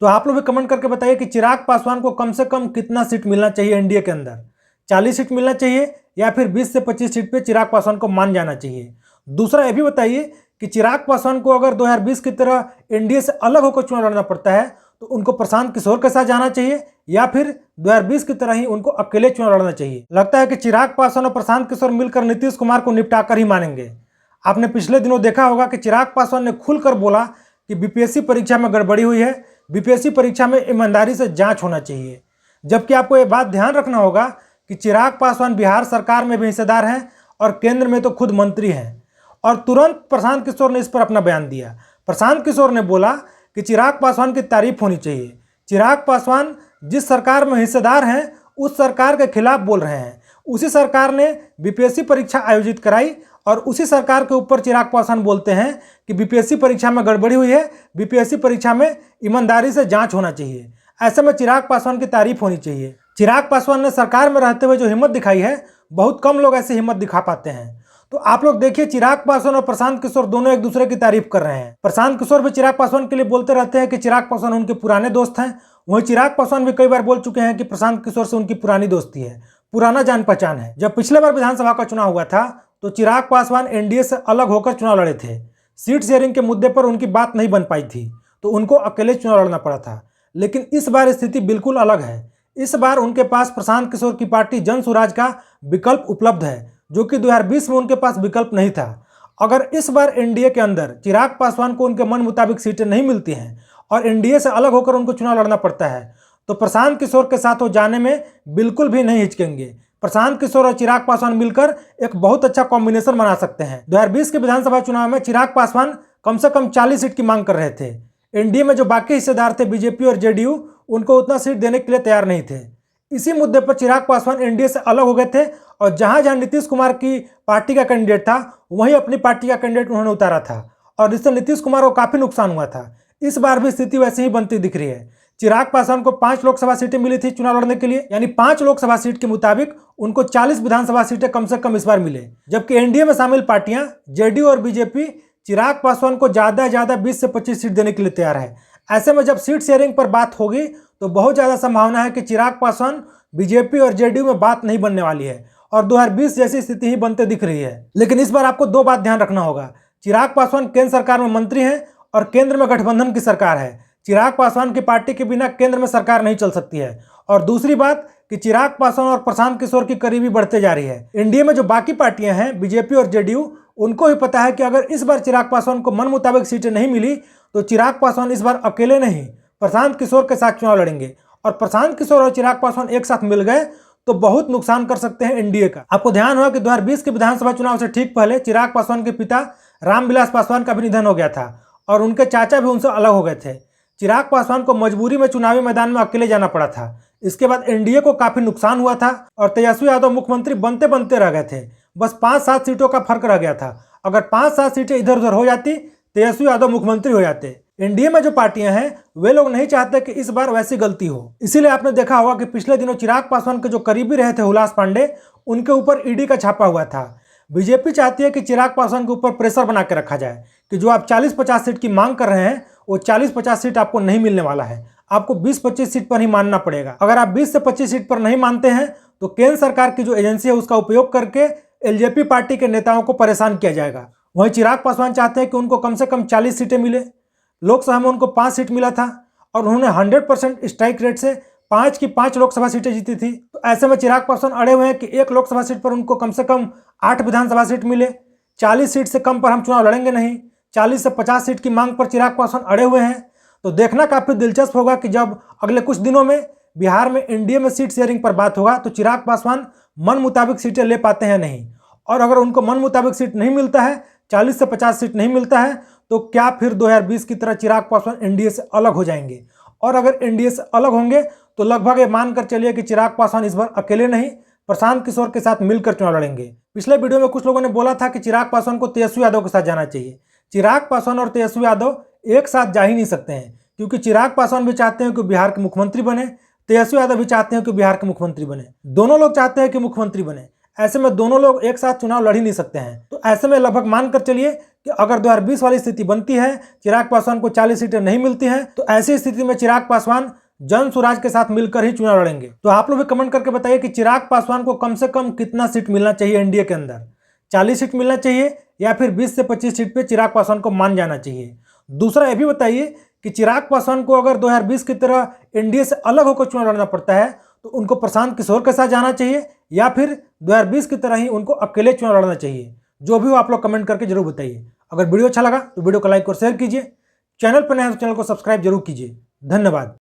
तो आप लोग भी कमेंट करके बताइए कि चिराग पासवान को कम से कम कितना सीट मिलना चाहिए एनडीए के अंदर। 40 सीट मिलना चाहिए या फिर 20 से 25 सीट पे चिराग पासवान को मान जाना चाहिए। दूसरा ये भी बताइए कि चिराग पासवान को अगर 2020 की तरह एनडीए से अलग होकर चुनाव लड़ना पड़ता है तो उनको प्रशांत किशोर के साथ जाना चाहिए या फिर 2020 की तरह ही उनको अकेले चुनाव लड़ना चाहिए। लगता है कि चिराग पासवान और प्रशांत किशोर मिलकर नीतीश कुमार को निपटाकर ही मानेंगे। आपने पिछले दिनों देखा होगा कि चिराग पासवान ने खुलकर बोला कि बीपीएससी परीक्षा में गड़बड़ी हुई है, बीपीएससी परीक्षा में ईमानदारी से जांच होना चाहिए। जबकि आपको ये बात ध्यान रखना होगा कि चिराग पासवान बिहार सरकार में भी हिस्सेदार हैं और केंद्र में तो खुद मंत्री हैं। और तुरंत प्रशांत किशोर ने इस पर अपना बयान दिया। प्रशांत किशोर ने बोला कि चिराग पासवान की तारीफ होनी चाहिए। चिराग पासवान जिस सरकार में हिस्सेदार हैं उस सरकार के खिलाफ बोल रहे हैं। उसी सरकार ने बीपीएससी परीक्षा आयोजित कराई और उसी सरकार के ऊपर चिराग पासवान बोलते हैं कि बीपीएससी परीक्षा में गड़बड़ी हुई है, बीपीएससी परीक्षा में ईमानदारी से जांच होना चाहिए। ऐसे में चिराग पासवान की तारीफ होनी चाहिए। चिराग पासवान ने सरकार में रहते हुए जो हिम्मत दिखाई है, बहुत कम लोग ऐसी हिम्मत दिखा पाते हैं। तो आप लोग देखिए, चिराग पासवान और प्रशांत किशोर दोनों एक दूसरे की तारीफ कर रहे हैं। प्रशांत किशोर भी चिराग पासवान के लिए बोलते रहते हैं कि चिराग पासवान उनके पुराने दोस्त हैं। वहीं चिराग पासवान भी कई बार बोल चुके हैं कि प्रशांत किशोर से उनकी पुरानी दोस्ती है, पुराना जान पहचान है। जब पिछले बार विधानसभा का चुनाव हुआ था तो चिराग पासवान एनडीए से अलग होकर चुनाव लड़े थे। सीट शेयरिंग के मुद्दे पर उनकी बात नहीं बन पाई थी तो उनको अकेले चुनाव लड़ना पड़ा था। लेकिन इस बार स्थिति बिल्कुल अलग है। इस बार उनके पास प्रशांत किशोर की पार्टी जन स्वराज का विकल्प उपलब्ध है, जो कि 2020 में उनके पास विकल्प नहीं था। अगर इस बार एनडीए के अंदर चिराग पासवान को उनके मन मुताबिक सीटें नहीं मिलती हैं और एनडीए से अलग होकर उनको चुनाव लड़ना पड़ता है तो प्रशांत किशोर के साथ वो जाने में बिल्कुल भी नहीं हिचकेंगे। प्रशांत किशोर और चिराग पासवान मिलकर एक बहुत अच्छा कॉम्बिनेशन बना सकते हैं। 2020 के विधानसभा चुनाव में चिराग पासवान कम से कम 40 सीट की मांग कर रहे थे। एनडीए में जो बाकी हिस्सेदार थे बीजेपी और जेडीयू, उनको उतना सीट देने के लिए तैयार नहीं थे। इसी मुद्दे पर चिराग पासवान एनडीए से अलग हो गए थे और जहां जहां नीतीश कुमार की पार्टी का कैंडिडेट था वहीं अपनी पार्टी का कैंडिडेट उन्होंने उतारा था और इससे नीतीश कुमार को काफी नुकसान हुआ था। इस बार भी स्थिति वैसे ही बनती दिख रही है। चिराग पासवान को 5 लोकसभा सीटें मिली थी चुनाव लड़ने के लिए, यानी 5 लोकसभा सीट के मुताबिक उनको 40 विधानसभा सीटें कम से कम इस बार मिले। जबकि एनडीए में शामिल पार्टियां जेडीयू और बीजेपी चिराग पासवान को ज्यादा 20 से 25 सीट देने के लिए तैयार है। ऐसे में जब सीट शेयरिंग पर बात होगी तो बहुत ज्यादा संभावना है कि चिराग पासवान बीजेपी और जेडीयू में बात नहीं बनने वाली है और 2020 जैसी स्थिति ही बनते दिख रही है। लेकिन इस बार आपको 2 बात ध्यान रखना होगा। चिराग पासवान केंद्र सरकार में मंत्री हैं और केंद्र में गठबंधन की सरकार है। चिराग पासवान की पार्टी के बिना केंद्र में सरकार नहीं चल सकती है। और दूसरी बात कि चिराग पासवान और प्रशांत किशोर की करीबी बढ़ते जा रही है। एनडीए में जो बाकी पार्टियां हैं बीजेपी और जेडीयू, उनको भी पता है कि अगर इस बार चिराग पासवान को मन मुताबिक सीटें नहीं मिली तो चिराग पासवान इस बार अकेले नहीं प्रशांत किशोर के साथ चुनाव लड़ेंगे और प्रशांत किशोर और चिराग पासवान एक साथ मिल गए तो बहुत नुकसान कर सकते हैं एनडीए का। आपको ध्यान होगा कि 2020 के विधानसभा चुनाव से ठीक पहले चिराग पासवान के पिता रामविलास पासवान का भी निधन हो गया था और उनके चाचा भी उनसे अलग हो गए थे। चिराग पासवान को मजबूरी में चुनावी मैदान में अकेले जाना पड़ा था। इसके बाद एनडीए को काफी नुकसान हुआ था और तेजस्वी यादव मुख्यमंत्री बनते बनते रह गए थे। बस 5-7 सीटों का फर्क रह गया था। अगर 5-7 सीटें इधर उधर हो जाती तेजस्वी यादव मुख्यमंत्री हो जाते। एनडीए में जो पार्टियां हैं वे लोग नहीं चाहते कि इस बार वैसी गलती हो। इसीलिए आपने देखा होगा कि पिछले दिनों चिराग पासवान के जो करीबी रहे थे हुलास पांडे, उनके ऊपर ईडी का छापा हुआ था। बीजेपी चाहती है कि चिराग पासवान के ऊपर प्रेशर बना के रखा जाए कि जो आप 40-50 सीट की मांग कर रहे हैं वो 40-50 सीट आपको नहीं मिलने वाला है, आपको 20-25 सीट पर ही मानना पड़ेगा। अगर आप 20 से 25 सीट पर नहीं मानते हैं तो केंद्र सरकार की जो एजेंसी है उसका उपयोग करके एलजेपी पार्टी के नेताओं को परेशान किया जाएगा। वहीं चिराग पासवान चाहते हैं कि उनको कम से कम 40 सीटें मिले। लोकसभा में उनको 5 सीट मिला था और उन्होंने 100% स्ट्राइक रेट से 5 की 5 लोकसभा सीटें जीती थी। तो ऐसे में चिराग पासवान अड़े हुए हैं कि 1 लोकसभा सीट पर उनको कम से कम 8 विधानसभा सीट मिले। 40 सीट से कम पर हम चुनाव लड़ेंगे नहीं। 40 से 50 सीट की मांग पर चिराग पासवान अड़े हुए हैं। तो देखना काफी दिलचस्प होगा कि जब अगले कुछ दिनों में बिहार में एनडीए में सीट शेयरिंग पर बात होगा तो चिराग पासवान मन मुताबिक सीटें ले पाते हैं नहीं, और अगर उनको मन मुताबिक सीट नहीं मिलता है, 40 से 50 सीट नहीं मिलता है, तो क्या फिर 2020 की तरह चिराग पासवान एनडीए से अलग हो जाएंगे? और अगर एनडीए से अलग होंगे तो लगभग ये मानकर चलिए कि चिराग पासवान इस बार अकेले नहीं प्रशांत किशोर के साथ मिलकर चुनाव लड़ेंगे। पिछले वीडियो में कुछ लोगों ने बोला था कि चिराग पासवान को तेजस्वी यादव के साथ जाना चाहिए। चिराग पासवान और तेजस्वी यादव एक साथ जा ही नहीं सकते हैं, क्योंकि चिराग पासवान भी चाहते हैं कि बिहार के मुख्यमंत्री बने, तेजस्वी यादव भी चाहते हैं कि बिहार के मुख्यमंत्री बने। दोनों लोग चाहते हैं कि मुख्यमंत्री बने। ऐसे में दोनों लोग एक साथ चुनाव लड़ ही नहीं सकते हैं। तो ऐसे में लगभग मानकर चलिए कि अगर 2020 वाली स्थिति बनती है, चिराग पासवान को 40 सीटें नहीं मिलती हैं, तो ऐसी स्थिति में चिराग पासवान जन स्वराज के साथ मिलकर ही चुनाव लड़ेंगे। तो आप लोग भी कमेंट करके बताइए कि चिराग पासवान को कम से कम कितना सीट मिलना चाहिए एनडीए के अंदर। 40 सीट मिलना चाहिए या फिर 20 से 25 सीट पे चिराग पासवान को मान जाना चाहिए। दूसरा ये भी बताइए कि चिराग पासवान को अगर 2020 की तरह एनडीए से अलग होकर चुनाव लड़ना पड़ता है तो उनको प्रशांत किशोर के साथ जाना चाहिए या फिर 2020 की तरह ही उनको अकेले चुनाव लड़ना चाहिए। जो भी हो आप लोग कमेंट करके जरूर बताइए। अगर वीडियो अच्छा लगा तो वीडियो को लाइक और शेयर कीजिए। चैनल पर नए हैं तो चैनल को सब्सक्राइब जरूर कीजिए। धन्यवाद।